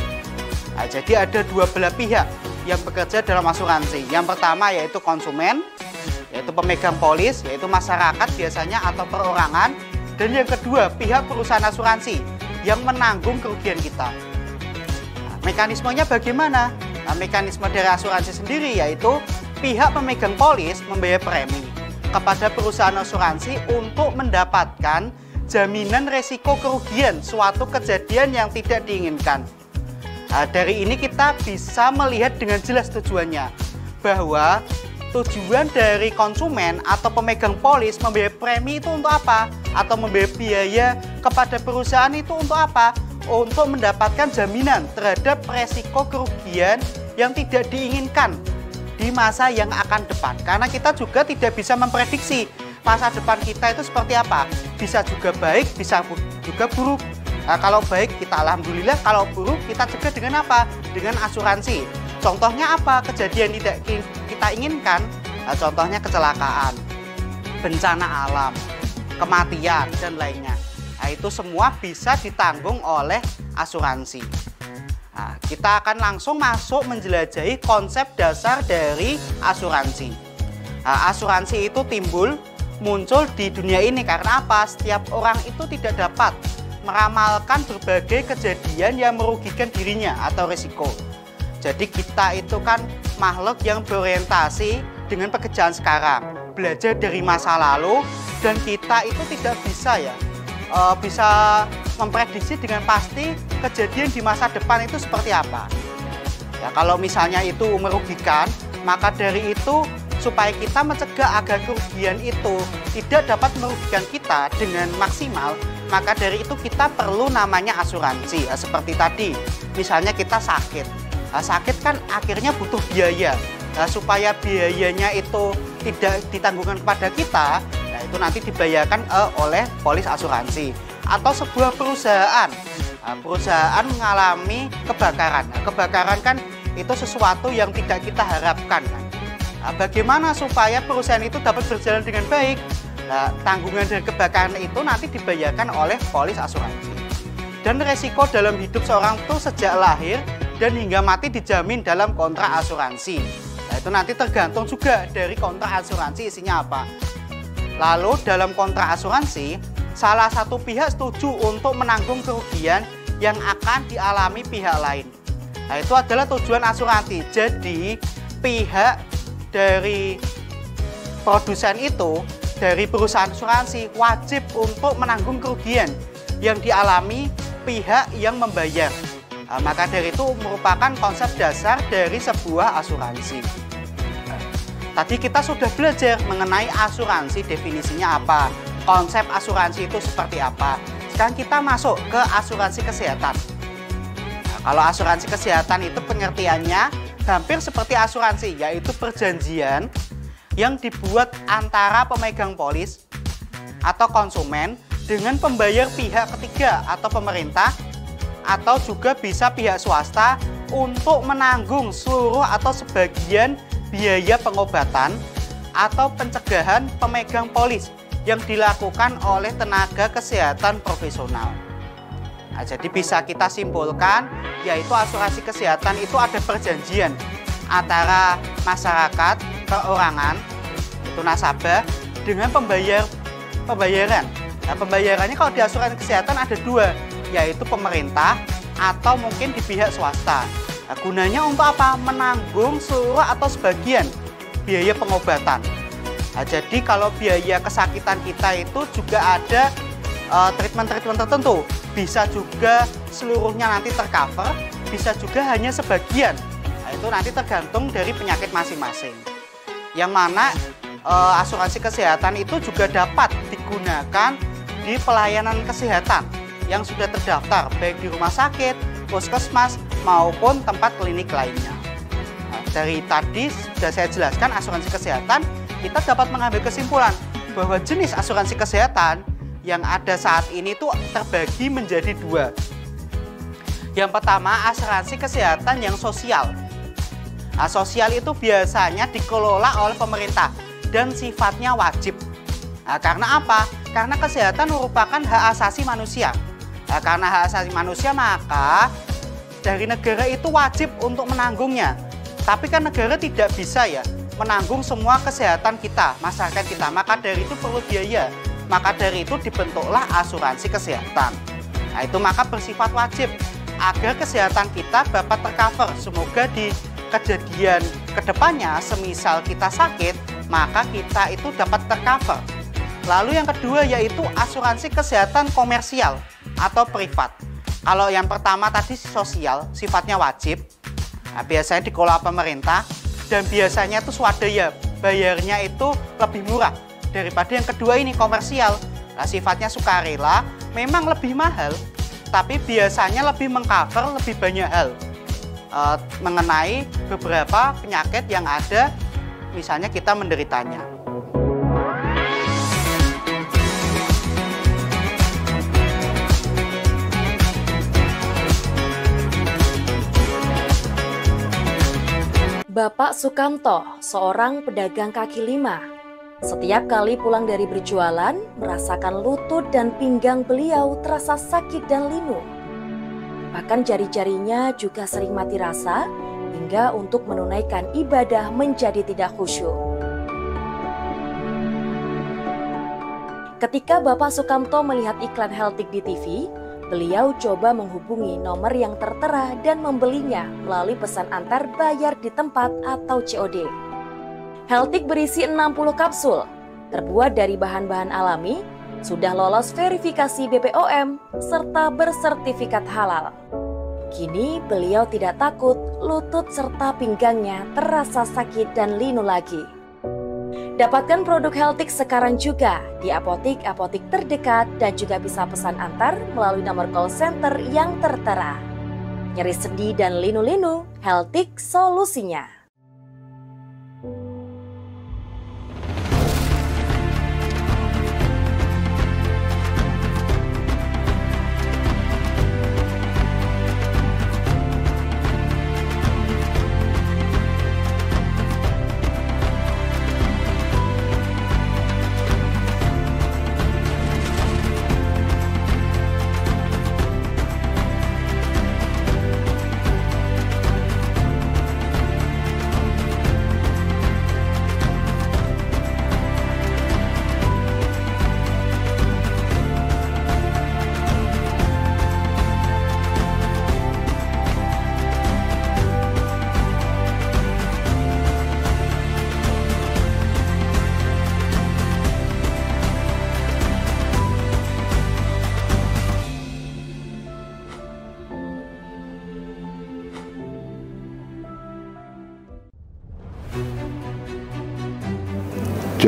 Nah, jadi ada dua belah pihak yang bekerja dalam asuransi. Yang pertama yaitu konsumen, yaitu pemegang polis, yaitu masyarakat biasanya atau perorangan, dan yang kedua pihak perusahaan asuransi yang menanggung kerugian kita. Nah, mekanismenya bagaimana? Nah, mekanisme dari asuransi sendiri yaitu pihak pemegang polis membayar premi kepada perusahaan asuransi untuk mendapatkan jaminan resiko kerugian suatu kejadian yang tidak diinginkan. Nah, dari ini kita bisa melihat dengan jelas tujuannya, bahwa tujuan dari konsumen atau pemegang polis membayar premi itu untuk apa? Atau membayar biaya kepada perusahaan itu untuk apa? Untuk mendapatkan jaminan terhadap resiko kerugian yang tidak diinginkan di masa yang akan depan. Karena kita juga tidak bisa memprediksi masa depan kita itu seperti apa. Bisa juga baik, bisa juga buruk. Nah, kalau baik kita alhamdulillah, kalau buruk kita cegah dengan apa? Dengan asuransi. Contohnya apa? Kejadian tidak kita inginkan. Nah, contohnya kecelakaan, bencana alam, kematian, dan lainnya. Nah, itu semua bisa ditanggung oleh asuransi. Nah, kita akan langsung masuk menjelajahi konsep dasar dari asuransi. Nah, asuransi itu muncul di dunia ini karena apa? Setiap orang itu tidak dapat meramalkan berbagai kejadian yang merugikan dirinya atau risiko. Jadi kita itu kan makhluk yang berorientasi dengan pekerjaan sekarang, belajar dari masa lalu, dan kita itu tidak bisa bisa memprediksi dengan pasti kejadian di masa depan itu seperti apa. Ya, kalau misalnya itu merugikan, maka dari itu supaya kita mencegah agar kerugian itu tidak dapat merugikan kita dengan maksimal, maka dari itu kita perlu namanya asuransi. Ya, seperti tadi, misalnya kita sakit. Nah, sakit kan akhirnya butuh biaya. Nah, supaya biayanya itu tidak ditanggungkan kepada kita, nah itu nanti dibayarkan oleh polis asuransi. Atau sebuah perusahaan, nah, perusahaan mengalami kebakaran. Nah, kebakaran kan itu sesuatu yang tidak kita harapkan. Nah, bagaimana supaya perusahaan itu dapat berjalan dengan baik? Nah, tanggungan dari kebakaran itu nanti dibayarkan oleh polis asuransi. Dan resiko dalam hidup seorang itu sejak lahir dan hingga mati dijamin dalam kontrak asuransi. Nah, itu nanti tergantung juga dari kontrak asuransi isinya apa. Lalu dalam kontrak asuransi, salah satu pihak setuju untuk menanggung kerugian yang akan dialami pihak lain. Nah, itu adalah tujuan asuransi. Jadi pihak dari produsen itu, dari perusahaan asuransi wajib untuk menanggung kerugian yang dialami pihak yang membayar. Maka dari itu merupakan konsep dasar dari sebuah asuransi. Tadi kita sudah belajar mengenai asuransi, definisinya apa, konsep asuransi itu seperti apa. Sekarang kita masuk ke asuransi kesehatan. Kalau asuransi kesehatan itu pengertiannya hampir seperti asuransi, yaitu perjanjian yang dibuat antara pemegang polis atau konsumen dengan pembayar pihak ketiga atau pemerintah atau juga bisa pihak swasta untuk menanggung seluruh atau sebagian biaya pengobatan atau pencegahan pemegang polis yang dilakukan oleh tenaga kesehatan profesional. Nah, jadi bisa kita simpulkan, yaitu asuransi kesehatan itu ada perjanjian antara masyarakat, perorangan, itu nasabah, dengan pembayaran. Nah, pembayarannya kalau di asuransi kesehatan ada dua, yaitu pemerintah atau mungkin di pihak swasta. Nah, gunanya untuk apa? Menanggung seluruh atau sebagian biaya pengobatan. Nah, jadi kalau biaya kesakitan kita itu juga ada treatment-treatment tertentu. Bisa juga seluruhnya nanti tercover, bisa juga hanya sebagian. Nah, itu nanti tergantung dari penyakit masing-masing. Yang mana asuransi kesehatan itu juga dapat digunakan di pelayanan kesehatan yang sudah terdaftar, baik di rumah sakit, puskesmas, maupun tempat klinik lainnya. Nah, dari tadi sudah saya jelaskan asuransi kesehatan, kita dapat mengambil kesimpulan bahwa jenis asuransi kesehatan yang ada saat ini tuh terbagi menjadi dua. Yang pertama, asuransi kesehatan yang sosial. Nah, sosial itu biasanya dikelola oleh pemerintah dan sifatnya wajib. Nah, karena apa? Karena kesehatan merupakan hak asasi manusia. Nah, karena hak asasi manusia, maka dari negara itu wajib untuk menanggungnya. Tapi kan negara tidak bisa ya menanggung semua kesehatan kita, masyarakat kita. Maka dari itu perlu biaya. Maka dari itu dibentuklah asuransi kesehatan. Nah, itu maka bersifat wajib agar kesehatan kita dapat tercover. Semoga di kejadian kedepannya, semisal kita sakit, maka kita itu dapat tercover. Lalu yang kedua yaitu asuransi kesehatan komersial atau privat. Kalau yang pertama tadi sosial, sifatnya wajib. Nah, biasanya dikelola pemerintah. Dan biasanya itu swadaya, bayarnya itu lebih murah daripada yang kedua ini komersial. Nah, sifatnya sukarela, memang lebih mahal, tapi biasanya lebih mengcover lebih banyak hal mengenai beberapa penyakit yang ada, misalnya kita menderitanya. Bapak Sukamto, seorang pedagang kaki lima. Setiap kali pulang dari berjualan, merasakan lutut dan pinggang beliau terasa sakit dan linu. Bahkan jari-jarinya juga sering mati rasa, hingga untuk menunaikan ibadah menjadi tidak khusyuk. Ketika Bapak Sukamto melihat iklan Healthic di TV, beliau coba menghubungi nomor yang tertera dan membelinya melalui pesan antar bayar di tempat atau COD. Healthic berisi 60 kapsul, terbuat dari bahan-bahan alami, sudah lolos verifikasi BPOM, serta bersertifikat halal. Kini beliau tidak takut lutut serta pinggangnya terasa sakit dan linu lagi. Dapatkan produk Healthic sekarang juga di apotik-apotik terdekat dan juga bisa pesan antar melalui nomor call center yang tertera. Nyeri sendi dan linu-linu, Healthic solusinya.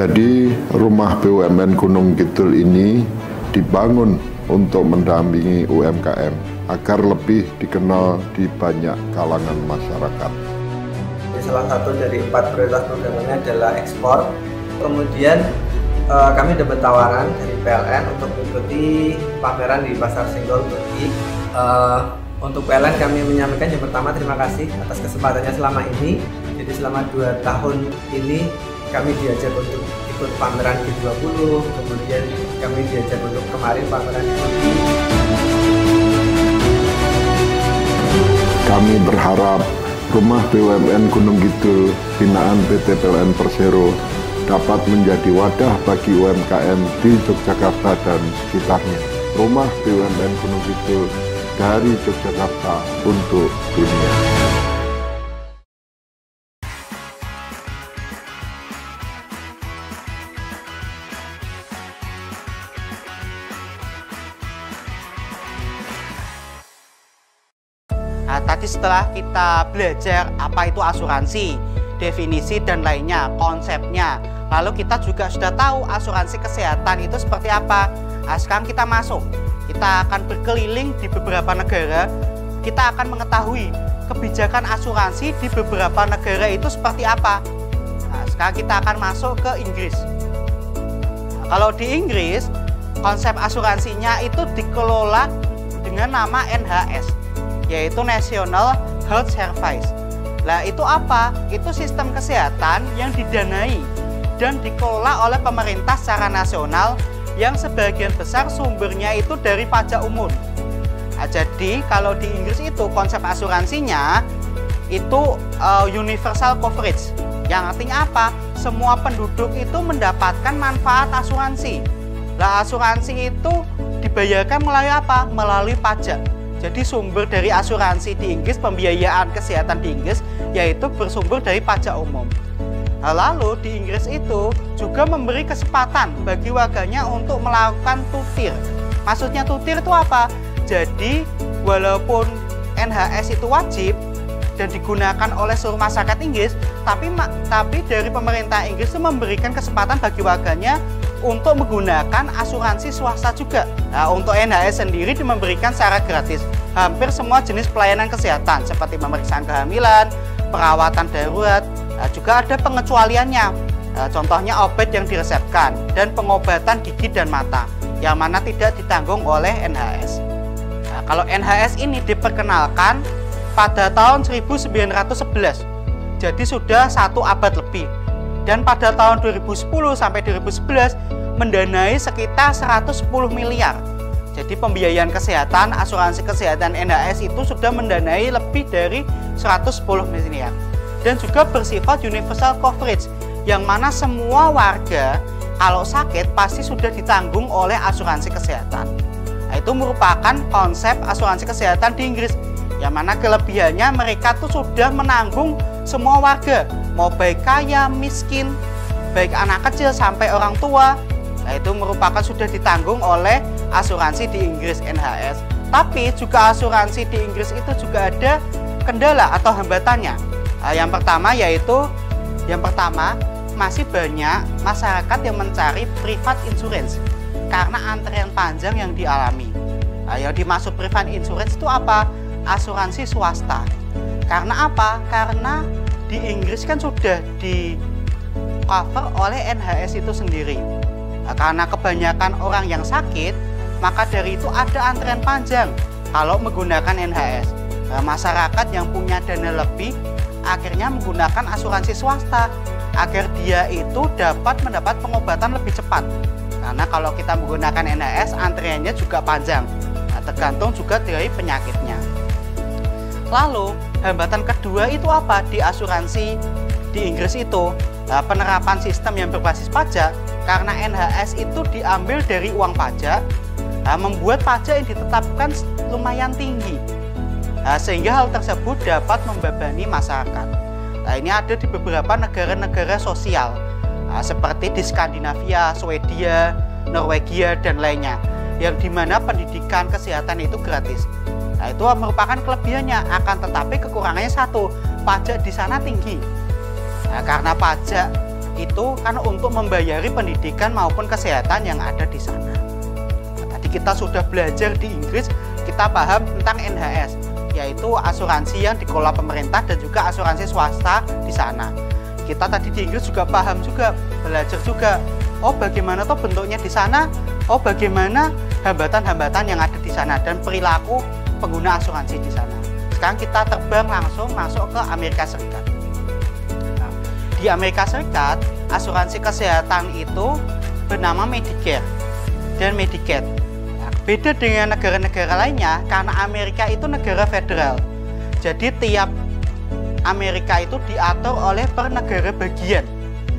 Jadi rumah BUMN Gunung Kidul ini dibangun untuk mendampingi UMKM agar lebih dikenal di banyak kalangan masyarakat. Salah satu dari 4 prioritas programnya adalah ekspor. Kemudian kami dapat tawaran dari PLN untuk mengikuti pameran di Pasar Senggol Turki. Untuk PLN kami menyampaikan yang pertama terima kasih atas kesempatannya selama ini. Jadi selama 2 tahun ini kami diajak untuk ikut pameran G20, kemudian kami diajak untuk kemarin pameran di Turki. Kami berharap rumah BUMN Gunung Kidul binaan PT PLN Persero dapat menjadi wadah bagi UMKM di Yogyakarta dan sekitarnya. Rumah BUMN Gunung Kidul dari Yogyakarta untuk dunia. Nah, tadi setelah kita belajar apa itu asuransi, definisi dan lainnya, konsepnya, lalu kita juga sudah tahu asuransi kesehatan itu seperti apa. Nah, sekarang kita masuk, kita akan berkeliling di beberapa negara, kita akan mengetahui kebijakan asuransi di beberapa negara itu seperti apa. Nah, sekarang kita akan masuk ke Inggris. Nah, kalau di Inggris, konsep asuransinya itu dikelola dengan nama NHS, yaitu National Health Service. Nah, itu apa? Itu sistem kesehatan yang didanai dan dikelola oleh pemerintah secara nasional yang sebagian besar sumbernya itu dari pajak umum. Nah, jadi kalau di Inggris itu konsep asuransinya itu universal coverage, yang artinya apa? Semua penduduk itu mendapatkan manfaat asuransi. Nah, asuransi itu dibayarkan melalui apa? Melalui pajak. Jadi sumber dari asuransi di Inggris, pembiayaan kesehatan di Inggris, yaitu bersumber dari pajak umum. Nah, lalu di Inggris itu juga memberi kesempatan bagi warganya untuk melakukan tutir. Maksudnya tutir itu apa? Jadi walaupun NHS itu wajib dan digunakan oleh seluruh masyarakat Inggris, tapi dari pemerintah Inggris itu memberikan kesempatan bagi warganya untuk menggunakan asuransi swasta juga. Nah, untuk NHS sendiri memberikan secara gratis hampir semua jenis pelayanan kesehatan seperti pemeriksaan kehamilan, perawatan darurat. Nah, juga ada pengecualiannya. Nah, contohnya obat yang diresepkan dan pengobatan gigi dan mata yang mana tidak ditanggung oleh NHS. Nah, kalau NHS ini diperkenalkan pada tahun 1911, jadi sudah 1 abad lebih. Dan pada tahun 2010 sampai 2011 mendanai sekitar 110 miliar. Jadi pembiayaan kesehatan, asuransi kesehatan NHS itu sudah mendanai lebih dari 110 miliar. Dan juga bersifat universal coverage, yang mana semua warga kalau sakit pasti sudah ditanggung oleh asuransi kesehatan. Nah, itu merupakan konsep asuransi kesehatan di Inggris, yang mana kelebihannya mereka tuh sudah menanggung semua warga, mau baik kaya, miskin, baik anak kecil sampai orang tua. Nah, itu merupakan sudah ditanggung oleh asuransi di Inggris NHS. Tapi juga asuransi di Inggris itu juga ada kendala atau hambatannya. Nah, yang pertama masih banyak masyarakat yang mencari private insurance karena antrean panjang yang dialami. Nah, yang dimaksud private insurance itu apa? Asuransi swasta. Karena apa? Karena di Inggris kan sudah di cover oleh NHS itu sendiri. Nah, karena kebanyakan orang yang sakit, maka dari itu ada antrean panjang kalau menggunakan NHS. Nah, masyarakat yang punya dana lebih akhirnya menggunakan asuransi swasta agar dia itu dapat mendapat pengobatan lebih cepat. Karena kalau kita menggunakan NHS, antriannya juga panjang. Nah, tergantung juga dari penyakitnya. Lalu hambatan kedua itu apa di asuransi di Inggris itu? Nah, penerapan sistem yang berbasis pajak, karena NHS itu diambil dari uang pajak, nah, membuat pajak yang ditetapkan lumayan tinggi. Nah, sehingga hal tersebut dapat membebani masyarakat. Nah, ini ada di beberapa negara-negara sosial, nah, seperti di Skandinavia, Swedia, Norwegia, dan lainnya, yang dimana pendidikan kesehatan itu gratis. Nah, itu merupakan kelebihannya, akan tetapi kekurangannya satu, pajak di sana tinggi. Nah, karena pajak itu kan untuk membayari pendidikan maupun kesehatan yang ada di sana. Nah, tadi kita sudah belajar di Inggris, kita paham tentang NHS, yaitu asuransi yang dikelola pemerintah dan juga asuransi swasta di sana. Kita tadi di Inggris juga paham juga, belajar juga, oh bagaimana toh bentuknya di sana, oh bagaimana hambatan-hambatan yang ada di sana dan perilaku pengguna asuransi di sana. Sekarang kita terbang langsung masuk ke Amerika Serikat. Nah, di Amerika Serikat, asuransi kesehatan itu bernama Medicare dan Medicaid. Nah, beda dengan negara-negara lainnya karena Amerika itu negara federal. Jadi tiap Amerika itu diatur oleh per negara bagian.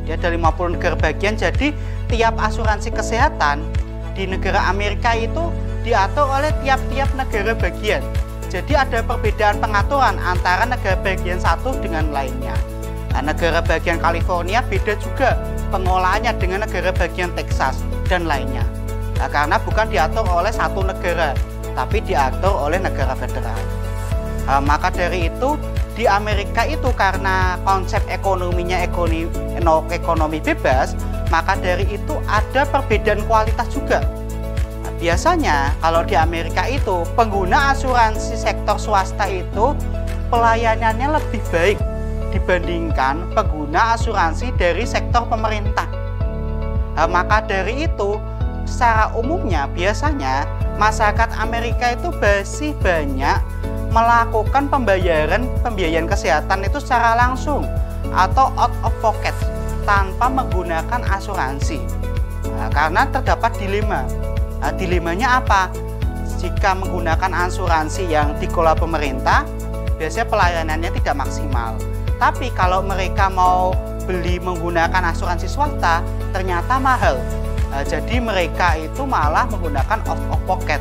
Dia ada 50 negara bagian, jadi tiap asuransi kesehatan di negara Amerika itu diatur oleh tiap-tiap negara bagian. Jadi ada perbedaan pengaturan antara negara bagian satu dengan lainnya. Nah, negara bagian California beda juga pengolahannya dengan negara bagian Texas dan lainnya. Nah, karena bukan diatur oleh satu negara, tapi diatur oleh negara federal. Nah, maka dari itu di Amerika itu karena konsep ekonominya ekonomi bebas, maka dari itu ada perbedaan kualitas juga. Biasanya kalau di Amerika itu pengguna asuransi sektor swasta itu pelayanannya lebih baik dibandingkan pengguna asuransi dari sektor pemerintah. Nah, maka dari itu secara umumnya biasanya masyarakat Amerika itu masih banyak melakukan pembiayaan kesehatan itu secara langsung atau out of pocket tanpa menggunakan asuransi. Nah, karena terdapat dilema. Nah, dilemanya apa? Jika menggunakan asuransi yang dikelola pemerintah, biasanya pelayanannya tidak maksimal. Tapi kalau mereka mau beli menggunakan asuransi swasta, ternyata mahal. Nah, jadi mereka itu malah menggunakan out of pocket.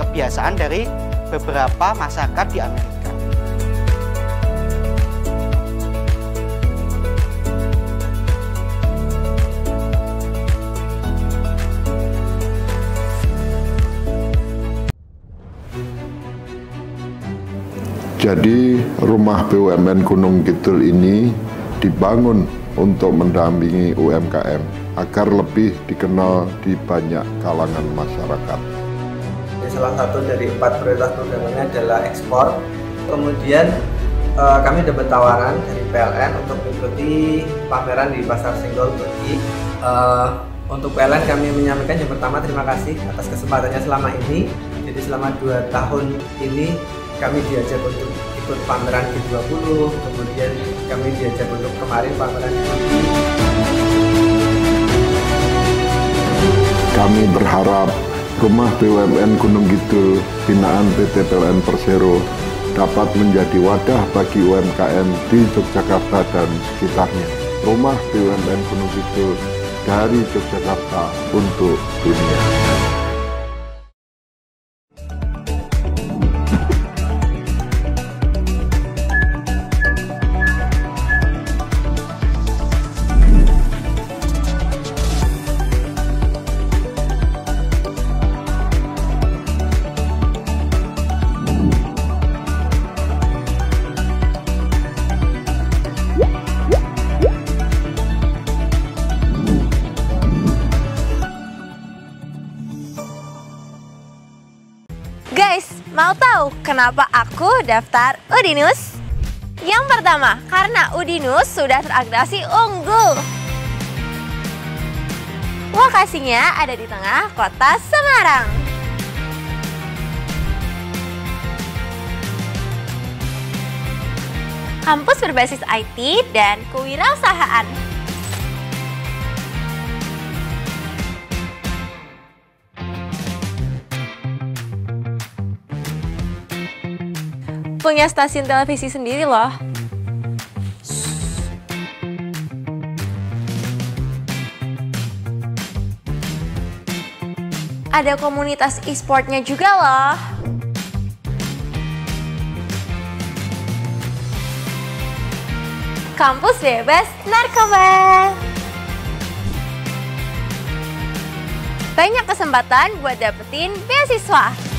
Kebiasaan dari beberapa masyarakat di Amerika. Jadi rumah BUMN Gunung Kidul ini dibangun untuk mendampingi UMKM agar lebih dikenal di banyak kalangan masyarakat. Salah satu dari 4 prioritas programnya adalah ekspor. Kemudian kami dapat tawaran dari PLN untuk mengikuti pameran di Pasar Senggol Turki. Untuk PLN kami menyampaikan yang pertama terima kasih atas kesempatannya selama ini. Jadi selama 2 tahun ini kami diajak untuk ikut pameran G20, kemudian kami diajak untuk kemarin pameran di Turki. Kami berharap rumah BUMN Gunung Kidul binaan PT PLN Persero dapat menjadi wadah bagi UMKM di Yogyakarta dan sekitarnya. Rumah BUMN Gunung Kidul dari Yogyakarta untuk dunia. Guys, mau tahu kenapa aku daftar Udinus? Yang pertama, karena Udinus sudah terakreditasi unggul. Lokasinya ada di tengah kota Semarang. Kampus berbasis IT dan kewirausahaan. Punya stasiun televisi sendiri loh. Ada komunitas e-sportnya juga loh. Kampus bebas narkoba. Banyak kesempatan buat dapetin beasiswa.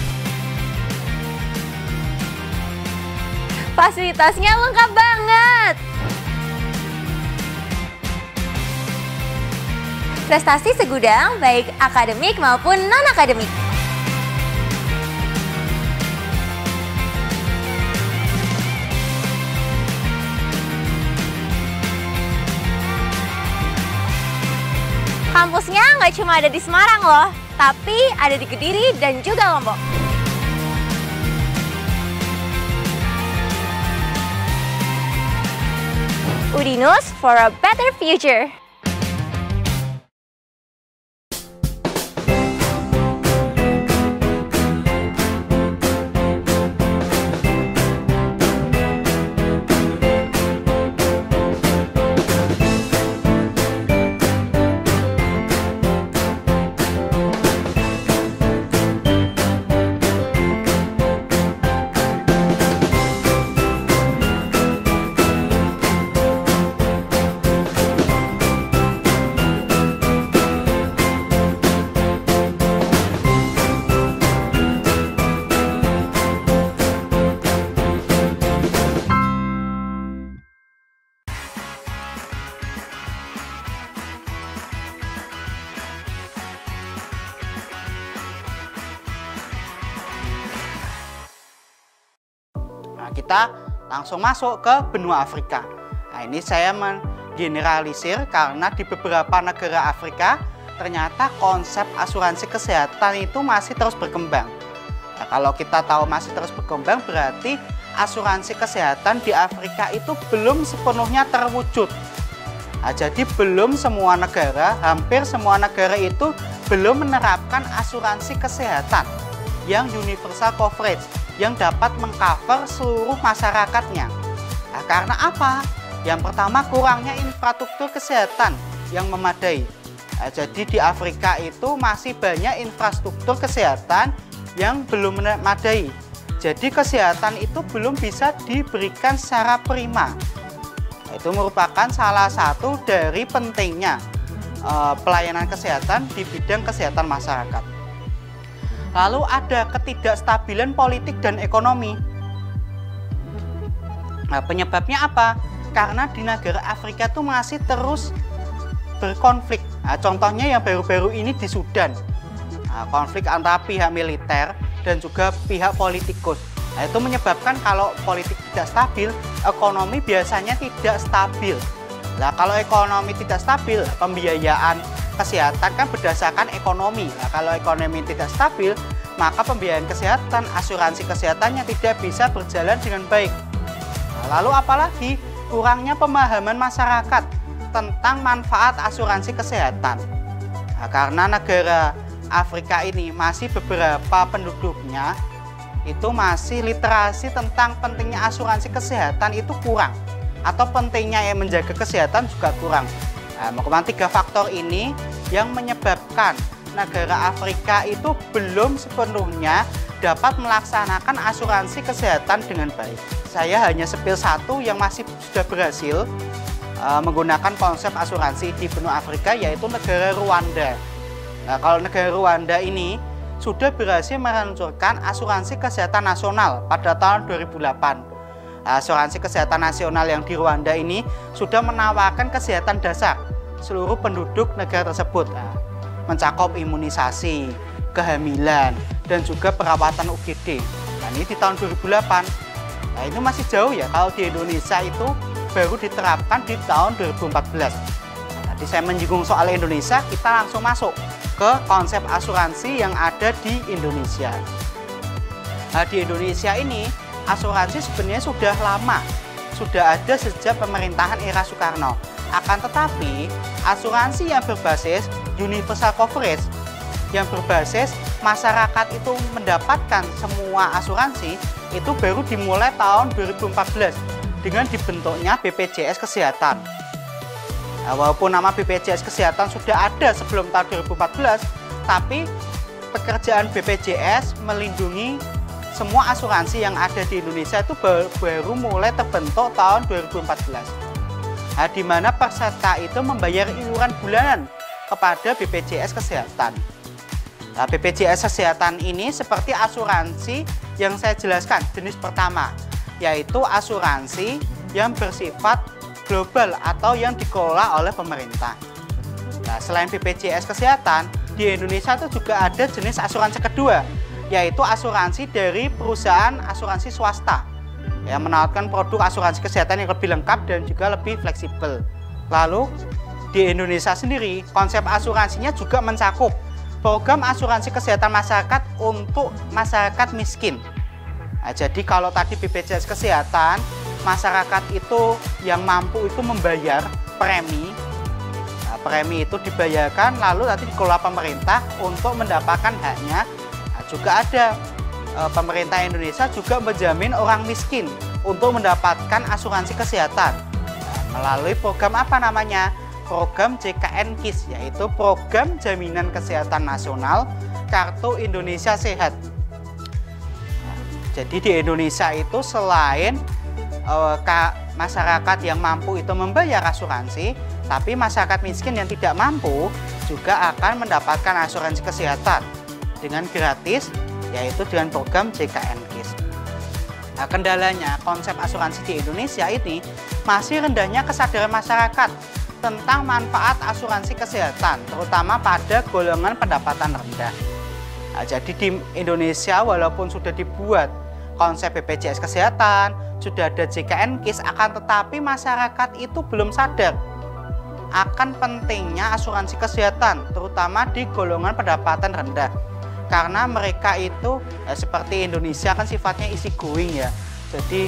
Fasilitasnya lengkap banget. prestasi segudang, baik akademik maupun non-akademik. Kampusnya nggak cuma ada di Semarang loh, tapi ada di Kediri dan juga Lombok. Udinus for a better future. Kita langsung masuk ke benua Afrika. Nah, ini saya menggeneralisir karena di beberapa negara Afrika ternyata konsep asuransi kesehatan itu masih terus berkembang. Nah, kalau kita tahu masih terus berkembang, berarti asuransi kesehatan di Afrika itu belum sepenuhnya terwujud. Nah, jadi belum semua negara, hampir semua negara itu belum menerapkan asuransi kesehatan yang universal coverage, yang dapat mengcover seluruh masyarakatnya. Nah, karena apa? Yang pertama, kurangnya infrastruktur kesehatan yang memadai. Nah, jadi di Afrika itu masih banyak infrastruktur kesehatan yang belum memadai. Jadi kesehatan itu belum bisa diberikan secara prima. Nah, itu merupakan salah satu dari pentingnya pelayanan kesehatan di bidang kesehatan masyarakat. Lalu ada ketidakstabilan politik dan ekonomi. Nah, penyebabnya apa? Karena di negara Afrika itu masih terus berkonflik. Nah, contohnya yang baru-baru ini di Sudan. Nah, konflik antara pihak militer dan juga pihak politikus. Nah, itu menyebabkan kalau politik tidak stabil, ekonomi biasanya tidak stabil. Nah, kalau ekonomi tidak stabil, pembiayaan kesehatan kan berdasarkan ekonomi. Nah, kalau ekonomi tidak stabil, maka pembiayaan kesehatan, asuransi kesehatannya tidak bisa berjalan dengan baik. Nah, lalu apalagi kurangnya pemahaman masyarakat tentang manfaat asuransi kesehatan. Nah, karena negara Afrika ini masih beberapa penduduknya itu masih literasi tentang pentingnya asuransi kesehatan itu kurang, atau pentingnya yang menjaga kesehatan juga kurang. Nah, tiga faktor ini yang menyebabkan negara Afrika itu belum sepenuhnya dapat melaksanakan asuransi kesehatan dengan baik. Saya hanya sepil satu yang masih sudah berhasil menggunakan konsep asuransi di benua Afrika, yaitu negara Rwanda. Nah, kalau negara Rwanda ini sudah berhasil meluncurkan asuransi kesehatan nasional pada tahun 2008. Asuransi kesehatan nasional yang di Rwanda ini sudah menawarkan kesehatan dasar seluruh penduduk negara tersebut, mencakup imunisasi, kehamilan, dan juga perawatan UGD. Nah, ini di tahun 2008. Nah, ini masih jauh ya, kalau di Indonesia itu baru diterapkan di tahun 2014. Tadi saya menyinggung soal Indonesia, kita langsung masuk ke konsep asuransi yang ada di Indonesia. Nah, di Indonesia ini asuransi sebenarnya sudah lama, sudah ada sejak pemerintahan era Soekarno. Akan tetapi asuransi yang berbasis universal coverage, yang berbasis masyarakat itu mendapatkan semua asuransi, itu baru dimulai tahun 2014 dengan dibentuknya BPJS Kesehatan. Nah, walaupun nama BPJS Kesehatan sudah ada sebelum tahun 2014, tapi pekerjaan BPJS melindungi semua asuransi yang ada di Indonesia itu baru mulai terbentuk tahun 2014. Nah, di mana peserta itu membayar iuran bulanan kepada BPJS Kesehatan. Nah, BPJS Kesehatan ini seperti asuransi yang saya jelaskan jenis pertama, yaitu asuransi yang bersifat global atau yang dikelola oleh pemerintah. Nah, selain BPJS Kesehatan, di Indonesia itu juga ada jenis asuransi kedua, yaitu asuransi dari perusahaan asuransi swasta yang menawarkan produk asuransi kesehatan yang lebih lengkap dan juga lebih fleksibel. Lalu di Indonesia sendiri, konsep asuransinya juga mencakup program asuransi kesehatan masyarakat untuk masyarakat miskin. Nah, jadi kalau tadi BPJS Kesehatan, masyarakat itu yang mampu itu membayar premi. Premi itu dibayarkan lalu nanti dikelola pemerintah untuk mendapatkan haknya. Nah, juga ada pemerintah Indonesia juga menjamin orang miskin untuk mendapatkan asuransi kesehatan melalui program apa namanya? Program JKN KIS, yaitu Program Jaminan Kesehatan Nasional Kartu Indonesia Sehat. Jadi di Indonesia itu selain masyarakat yang mampu itu membayar asuransi, tapi masyarakat miskin yang tidak mampu juga akan mendapatkan asuransi kesehatan dengan gratis, yaitu dengan program JKN KIS. Nah, kendalanya konsep asuransi di Indonesia ini masih rendahnya kesadaran masyarakat tentang manfaat asuransi kesehatan, terutama pada golongan pendapatan rendah. Nah, jadi di Indonesia walaupun sudah dibuat konsep BPJS Kesehatan, sudah ada JKN KIS, akan tetapi masyarakat itu belum sadar akan pentingnya asuransi kesehatan, terutama di golongan pendapatan rendah. Karena mereka itu ya, seperti Indonesia kan sifatnya easy going ya. Jadi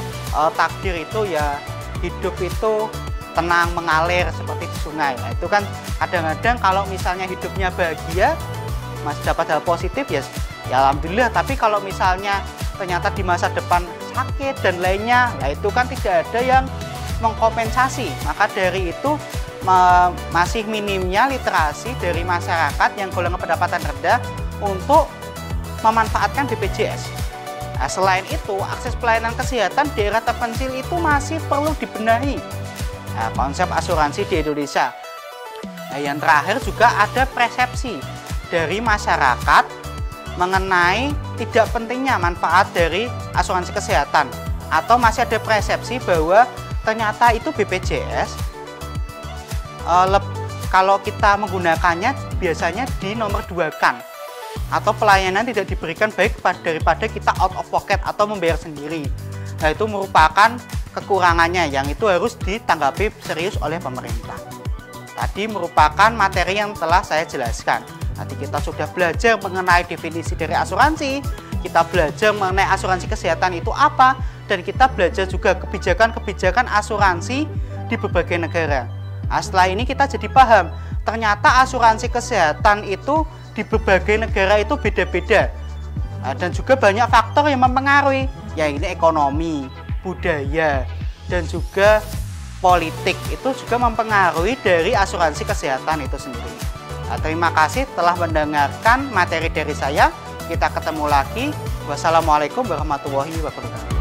takdir itu ya hidup itu tenang mengalir seperti di sungai. Nah, itu kan kadang-kadang kalau misalnya hidupnya bahagia, masih dapat hal positif ya alhamdulillah. Tapi kalau misalnya ternyata di masa depan sakit dan lainnya, nah itu kan tidak ada yang mengkompensasi. Maka dari itu masih minimnya literasi dari masyarakat yang golongan pendapatan rendah untuk memanfaatkan BPJS. Nah, selain itu, akses pelayanan kesehatan daerah terpencil itu masih perlu dibenahi. Nah, konsep asuransi di Indonesia. Nah, yang terakhir juga ada persepsi dari masyarakat mengenai tidak pentingnya manfaat dari asuransi kesehatan, atau masih ada persepsi bahwa ternyata itu BPJS kalau kita menggunakannya biasanya di nomor 2-kan atau pelayanan tidak diberikan baik daripada kita out of pocket atau membayar sendiri. Nah, itu merupakan kekurangannya yang itu harus ditanggapi serius oleh pemerintah. Tadi merupakan materi yang telah saya jelaskan. Nanti kita sudah belajar mengenai definisi dari asuransi, kita belajar mengenai asuransi kesehatan itu apa, dan kita belajar juga kebijakan-kebijakan asuransi di berbagai negara. Nah, setelah ini kita jadi paham, ternyata asuransi kesehatan itu di berbagai negara itu beda-beda. Nah, dan juga banyak faktor yang mempengaruhi, ya ini ekonomi, budaya, dan juga politik itu juga mempengaruhi dari asuransi kesehatan itu sendiri. Nah, terima kasih telah mendengarkan materi dari saya. Kita ketemu lagi. Wassalamualaikum warahmatullahi wabarakatuh.